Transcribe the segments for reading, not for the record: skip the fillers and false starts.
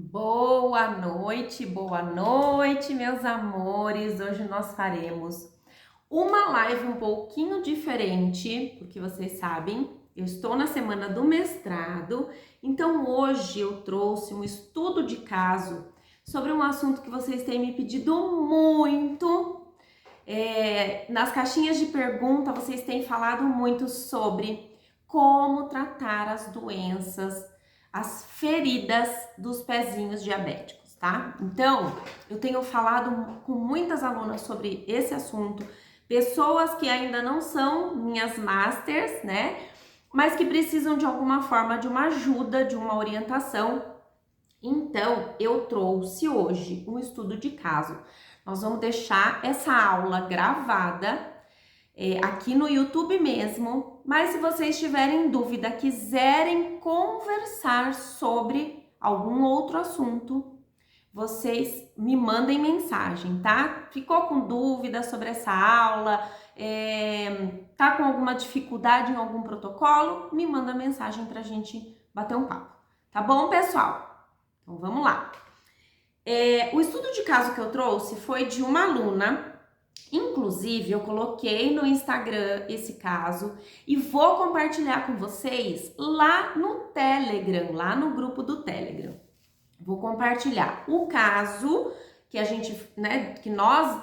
Boa noite, meus amores. Hoje nós faremos uma live um pouquinho diferente, porque vocês sabem, eu estou na semana do mestrado, então hoje eu trouxe um estudo de caso sobre um assunto que vocês têm me pedido muito. Nas caixinhas de pergunta, vocês têm falado muito sobre como tratar as doenças, as feridas dos pezinhos diabéticos, tá? Então, eu tenho falado com muitas alunas sobre esse assunto, pessoas que ainda não são minhas masters, né? Mas que precisam de alguma forma de uma ajuda, de uma orientação. Então, eu trouxe hoje um estudo de caso. Nós vamos deixar essa aula gravada aqui no YouTube mesmo, mas se vocês tiverem dúvida, quiserem conversar sobre algum outro assunto, vocês me mandem mensagem, tá? Ficou com dúvida sobre essa aula? Tá com alguma dificuldade em algum protocolo? Me manda mensagem pra gente bater um papo, tá bom, pessoal? Então vamos lá. O estudo de caso que eu trouxe foi de uma aluna. Inclusive, eu coloquei no Instagram esse caso e vou compartilhar com vocês lá no Telegram, lá no grupo do Telegram. Vou compartilhar o caso que a gente, né, que nós,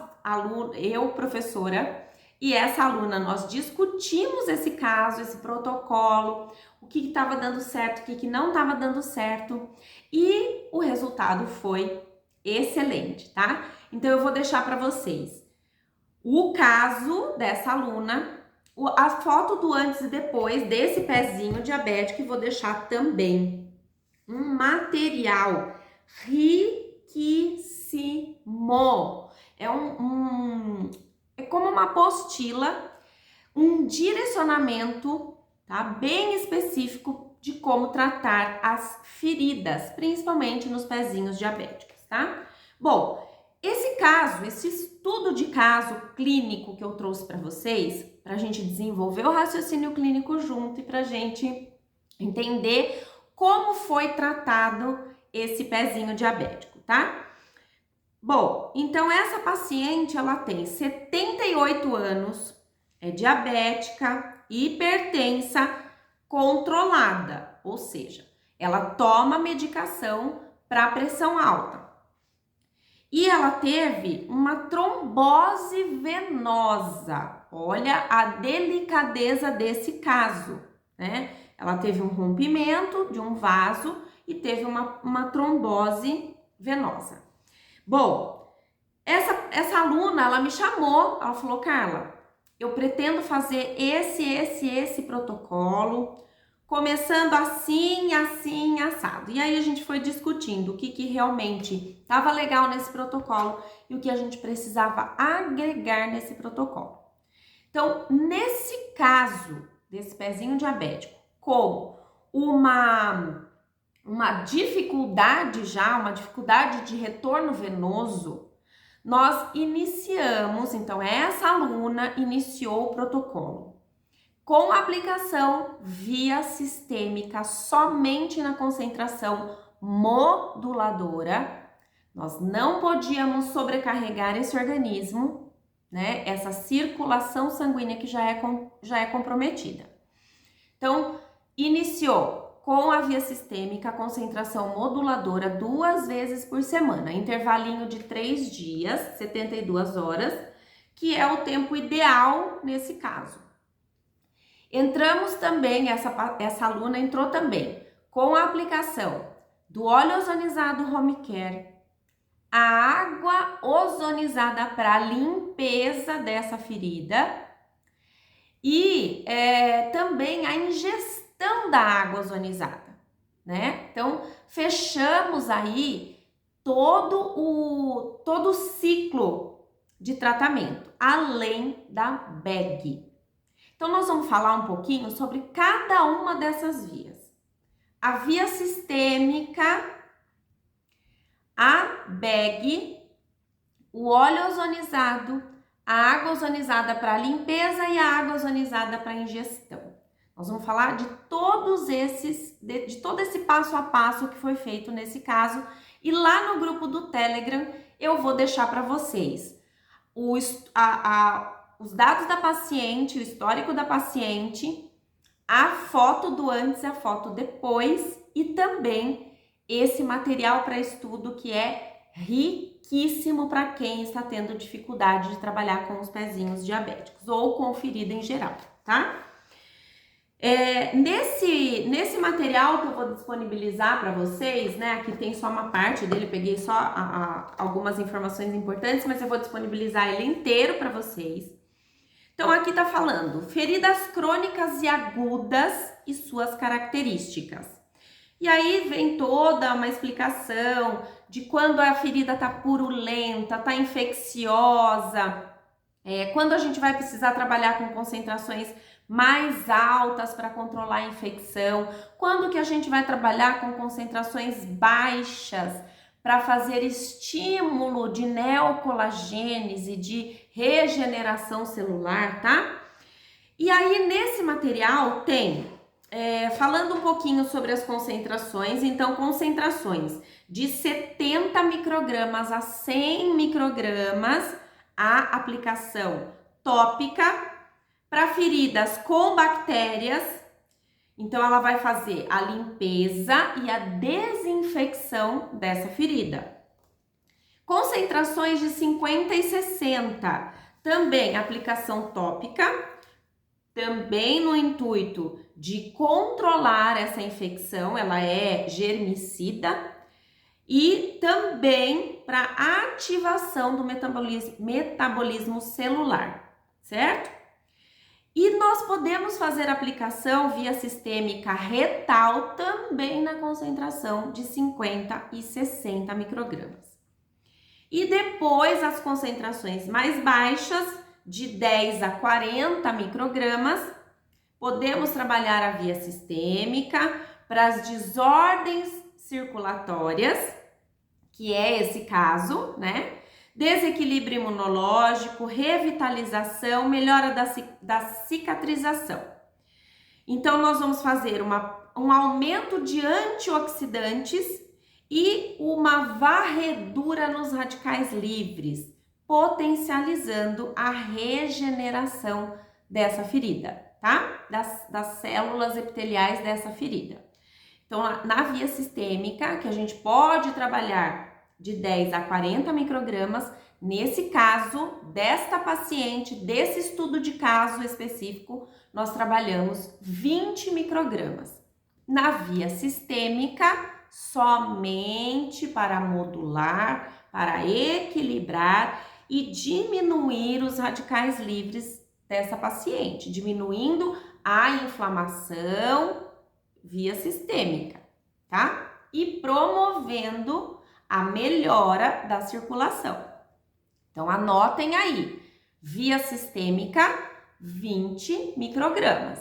eu, professora, e essa aluna, nós discutimos esse caso, esse protocolo, o que estava dando certo, o que não estava dando certo, e o resultado foi excelente, tá? Então, eu vou deixar para vocês o caso dessa aluna, a foto do antes e depois desse pezinho diabético, e vou deixar também um material riquíssimo. É como uma apostila, um direcionamento, tá? Bem específico de como tratar as feridas, principalmente nos pezinhos diabéticos, tá? Bom, esse estudo de caso clínico que eu trouxe para vocês, para a gente desenvolver o raciocínio clínico junto e para a gente entender como foi tratado esse pezinho diabético, tá? Bom, então essa paciente, ela tem 78 anos, é diabética, hipertensa, controlada, ou seja, ela toma medicação para pressão alta. E ela teve uma trombose venosa. Olha a delicadeza desse caso, né? Ela teve um rompimento de um vaso e teve uma trombose venosa. Bom, essa aluna, ela me chamou, ela falou, Carla, eu pretendo fazer esse protocolo, começando assim, assado. E aí a gente foi discutindo o que realmente estava legal nesse protocolo e o que a gente precisava agregar nesse protocolo. Então, nesse caso desse pezinho diabético, com uma dificuldade de retorno venoso, nós iniciamos, então essa aluna iniciou o protocolo com aplicação via sistêmica somente na concentração moduladora. Nós não podíamos sobrecarregar esse organismo, né? Essa circulação sanguínea que já é comprometida. Então, iniciou com a via sistêmica, concentração moduladora 2 vezes por semana, intervalinho de 3 dias, 72 horas, que é o tempo ideal nesse caso. Entramos também, essa aluna entrou também com a aplicação do óleo ozonizado Home Care, a água ozonizada para limpeza dessa ferida e também a ingestão da água ozonizada, né? Então, fechamos aí todo o ciclo de tratamento, além da bag. Então, nós vamos falar um pouquinho sobre cada uma dessas vias. A via sistêmica, a bag, o óleo ozonizado, a água ozonizada para limpeza e a água ozonizada para ingestão. Nós vamos falar de todos esses, de todo esse passo a passo que foi feito nesse caso. E lá no grupo do Telegram eu vou deixar para vocês os dados da paciente, o histórico da paciente, a foto do antes e a foto depois e também esse material para estudo que é riquíssimo para quem está tendo dificuldade de trabalhar com os pezinhos diabéticos ou com ferida em geral, tá? Nesse material que eu vou disponibilizar para vocês, né, aqui tem só uma parte dele, peguei só algumas informações importantes, mas eu vou disponibilizar ele inteiro para vocês. Então aqui tá falando feridas crônicas e agudas e suas características. E aí vem toda uma explicação de quando a ferida tá purulenta, tá infecciosa, quando a gente vai precisar trabalhar com concentrações mais altas para controlar a infecção, quando que a gente vai trabalhar com concentrações baixas para fazer estímulo de neocolagênese, de regeneração celular, tá? E aí nesse material tem, falando um pouquinho sobre as concentrações, então concentrações de 70 microgramas a 100 microgramas, a aplicação tópica, para feridas com bactérias, então ela vai fazer a limpeza e a desinfecção dessa ferida. Concentrações de 50 e 60, também aplicação tópica, também no intuito de controlar essa infecção, ela é germicida, e também para ativação do metabolismo celular, certo? E nós podemos fazer aplicação via sistêmica retal também na concentração de 50 e 60 microgramas. E depois as concentrações mais baixas, de 10 a 40 microgramas, podemos trabalhar a via sistêmica para as desordens circulatórias, que é esse caso, né? Desequilíbrio imunológico, revitalização, melhora da cicatrização. Então, nós vamos fazer um aumento de antioxidantes e uma varredura nos radicais livres, potencializando a regeneração dessa ferida, tá? Das células epiteliais dessa ferida. Então, na via sistêmica, que a gente pode trabalhar de 10 a 40 microgramas, nesse caso, desta paciente, desse estudo de caso específico, nós trabalhamos 20 microgramas. Na via sistêmica, somente para modular, para equilibrar e diminuir os radicais livres dessa paciente, diminuindo a inflamação via sistêmica, tá? E promovendo a melhora da circulação. Então, anotem aí, via sistêmica, 20 microgramas.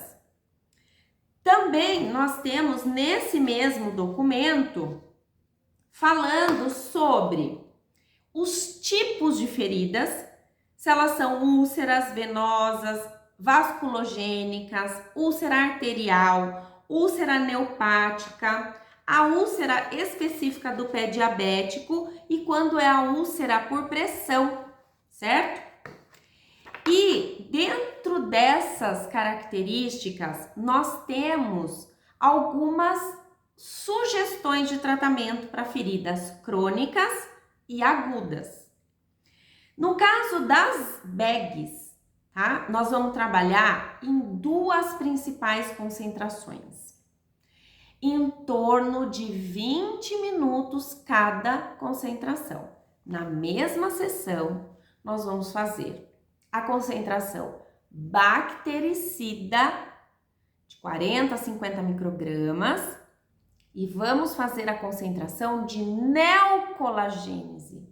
Também nós temos nesse mesmo documento falando sobre os tipos de feridas, se elas são úlceras venosas, vasculogênicas, úlcera arterial, úlcera neopática, a úlcera específica do pé diabético e quando é a úlcera por pressão, certo? E dentro dessas características, nós temos algumas sugestões de tratamento para feridas crônicas e agudas. No caso das bags, tá? Nós vamos trabalhar em duas principais concentrações. Em torno de 20 minutos cada concentração. Na mesma sessão, nós vamos fazer a concentração bactericida de 40 a 50 microgramas e vamos fazer a concentração de neocolagênese,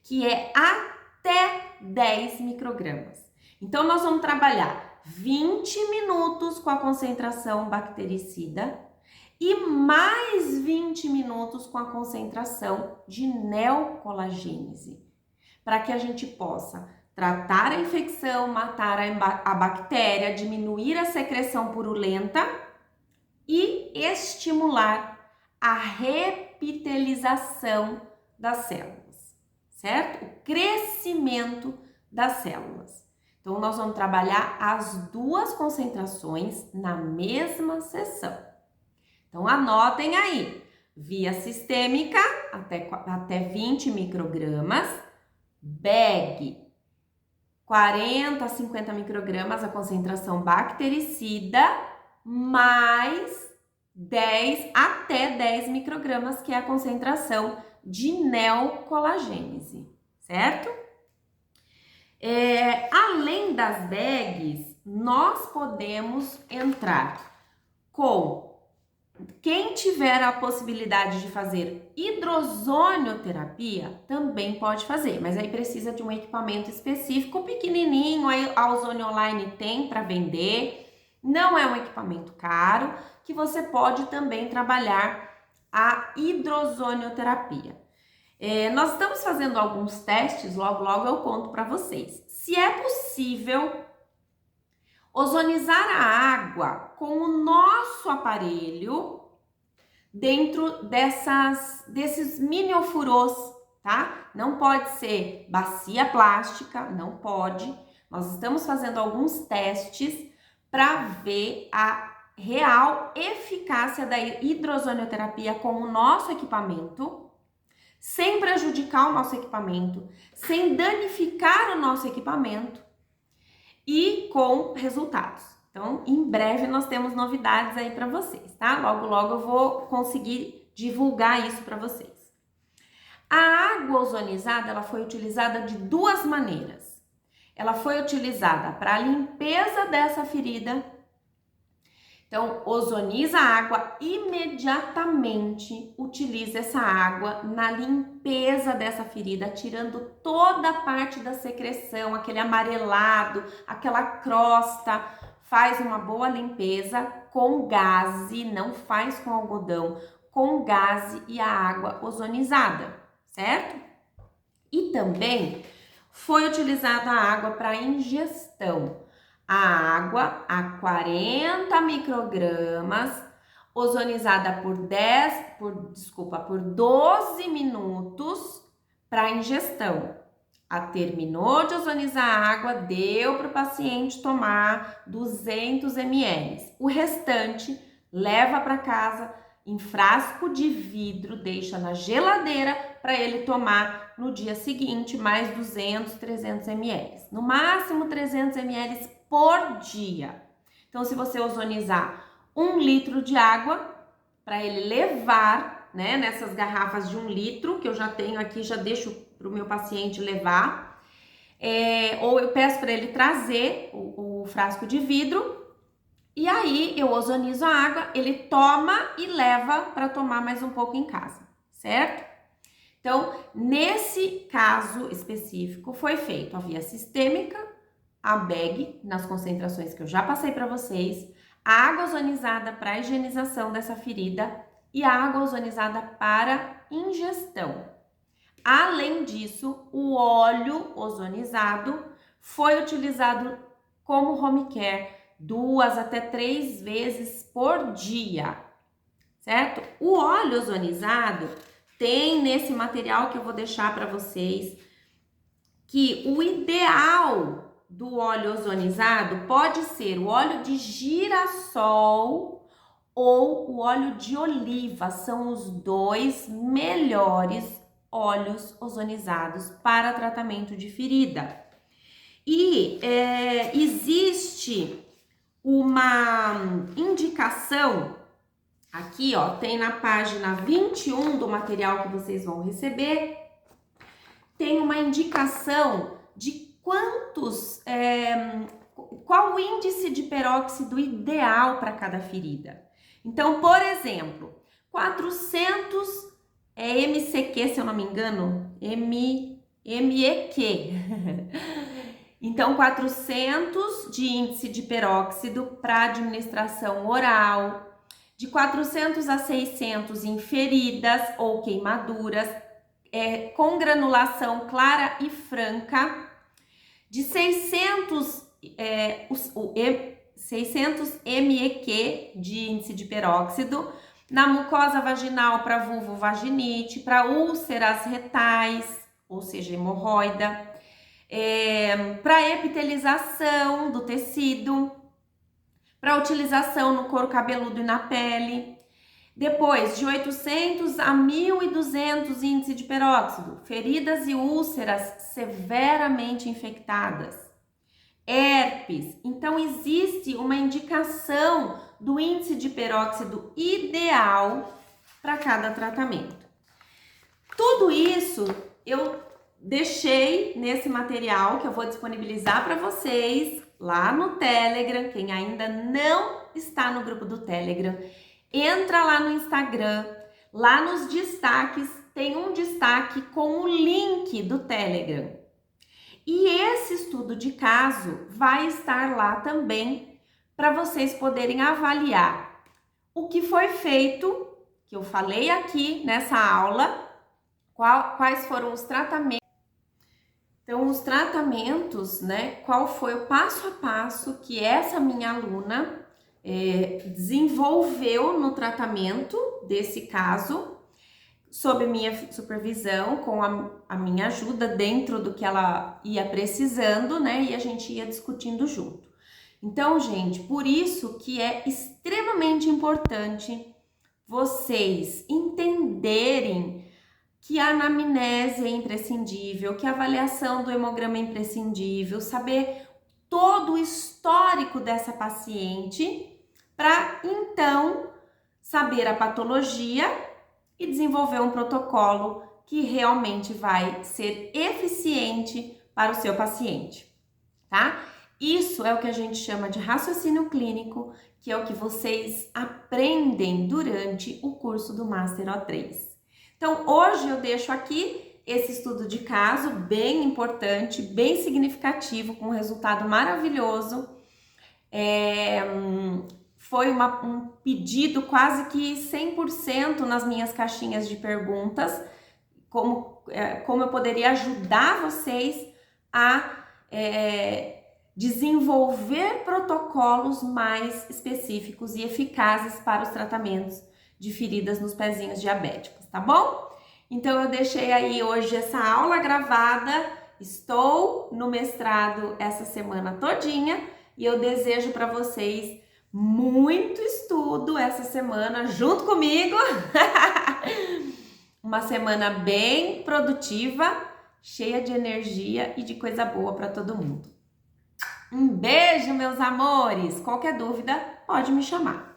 que é até 10 microgramas. Então, nós vamos trabalhar 20 minutos com a concentração bactericida e mais 20 minutos com a concentração de neocolagênese, para que a gente possa tratar a infecção, matar a bactéria, diminuir a secreção purulenta e estimular a repitelização das células, certo? O crescimento das células. Então, nós vamos trabalhar as duas concentrações na mesma sessão. Então, anotem aí, via sistêmica até 20 microgramas, bag 40 a 50 microgramas a concentração bactericida, mais 10 até 10 microgramas, que é a concentração de neocolagênese, certo? Além das bags, nós podemos entrar com quem tiver a possibilidade de fazer hidrozonioterapia, também pode fazer, mas aí precisa de um equipamento específico, pequenininho, aí a Ozone Online tem para vender, não é um equipamento caro, que você pode também trabalhar a hidrozonioterapia. Nós estamos fazendo alguns testes, logo eu conto para vocês. Se é possível ozonizar a água com o nosso aparelho dentro desses mini ofurôs, tá? Não pode ser bacia plástica, não pode. Nós estamos fazendo alguns testes para ver a real eficácia da hidrozonioterapia com o nosso equipamento, sem prejudicar o nosso equipamento, sem danificar o nosso equipamento e com resultados. Então, em breve nós temos novidades aí para vocês, tá? Logo eu vou conseguir divulgar isso para vocês. A água ozonizada, ela foi utilizada de duas maneiras. Ela foi utilizada para a limpeza dessa ferida. Então, ozoniza a água, imediatamente utiliza essa água na limpeza dessa ferida, tirando toda a parte da secreção, aquele amarelado, aquela crosta. Faz uma boa limpeza com gaze, não faz com algodão, com gaze e a água ozonizada, certo? E também foi utilizada a água para ingestão. A água a 40 microgramas, ozonizada por 12 minutos para ingestão. Terminou de ozonizar a água, deu para o paciente tomar 200 ml. O restante leva para casa em frasco de vidro, deixa na geladeira para ele tomar no dia seguinte mais 200, 300 ml. No máximo 300 ml por dia. Então, se você ozonizar 1 litro de água para ele levar, né, nessas garrafas de 1 litro, que eu já tenho aqui, já deixo para o meu paciente levar, ou eu peço para ele trazer o frasco de vidro, e aí eu ozonizo a água, ele toma e leva para tomar mais um pouco em casa, certo? Então, nesse caso específico, foi feito a via sistêmica, a bag, nas concentrações que eu já passei para vocês, a água ozonizada para a higienização dessa ferida e a água ozonizada para ingestão. Além disso, o óleo ozonizado foi utilizado como home care 2 até 3 vezes por dia, certo? O óleo ozonizado tem nesse material que eu vou deixar para vocês que o ideal do óleo ozonizado pode ser o óleo de girassol ou o óleo de oliva, são os dois melhores óleos ozonizados para tratamento de ferida. E existe uma indicação aqui, ó, tem na página 21 do material que vocês vão receber, tem uma indicação de qual o índice de peróxido ideal para cada ferida. Então, por exemplo, 400 MCQ, se eu não me engano, MEQ. Então, 400 de índice de peróxido para administração oral, de 400 a 600 em feridas ou queimaduras, com granulação clara e franca, de 600 MEQ de índice de peróxido na mucosa vaginal para vulvovaginite, para úlceras retais, ou seja, hemorroida, para epitelização do tecido, para utilização no couro cabeludo e na pele. Depois, de 800 a 1.200 índice de peróxido, feridas e úlceras severamente infectadas. Herpes, então existe uma indicação do índice de peróxido ideal para cada tratamento. Tudo isso eu deixei nesse material que eu vou disponibilizar para vocês lá no Telegram. Quem ainda não está no grupo do Telegram, entra lá no Instagram, lá nos destaques tem um destaque com o link do Telegram. E esse estudo de caso vai estar lá também para vocês poderem avaliar o que foi feito, que eu falei aqui nessa aula, quais foram os tratamentos. Então, os tratamentos, né? Qual foi o passo a passo que essa minha aluna desenvolveu no tratamento desse caso, sob minha supervisão, com a minha ajuda dentro do que ela ia precisando, né? E a gente ia discutindo junto. Então, gente, por isso que é extremamente importante vocês entenderem que a anamnese é imprescindível, que a avaliação do hemograma é imprescindível, saber todo o histórico dessa paciente para então saber a patologia e desenvolver um protocolo que realmente vai ser eficiente para o seu paciente, tá? Isso é o que a gente chama de raciocínio clínico, que é o que vocês aprendem durante o curso do Master O3. Então, hoje eu deixo aqui esse estudo de caso bem importante, bem significativo, com um resultado maravilhoso. Foi um pedido quase que 100% nas minhas caixinhas de perguntas, como eu poderia ajudar vocês a desenvolver protocolos mais específicos e eficazes para os tratamentos de feridas nos pezinhos diabéticos, tá bom? Então eu deixei aí hoje essa aula gravada, estou no mestrado essa semana todinha e eu desejo para vocês muito estudo essa semana junto comigo. Uma semana bem produtiva, cheia de energia e de coisa boa para todo mundo. Um beijo, meus amores! Qualquer dúvida, pode me chamar.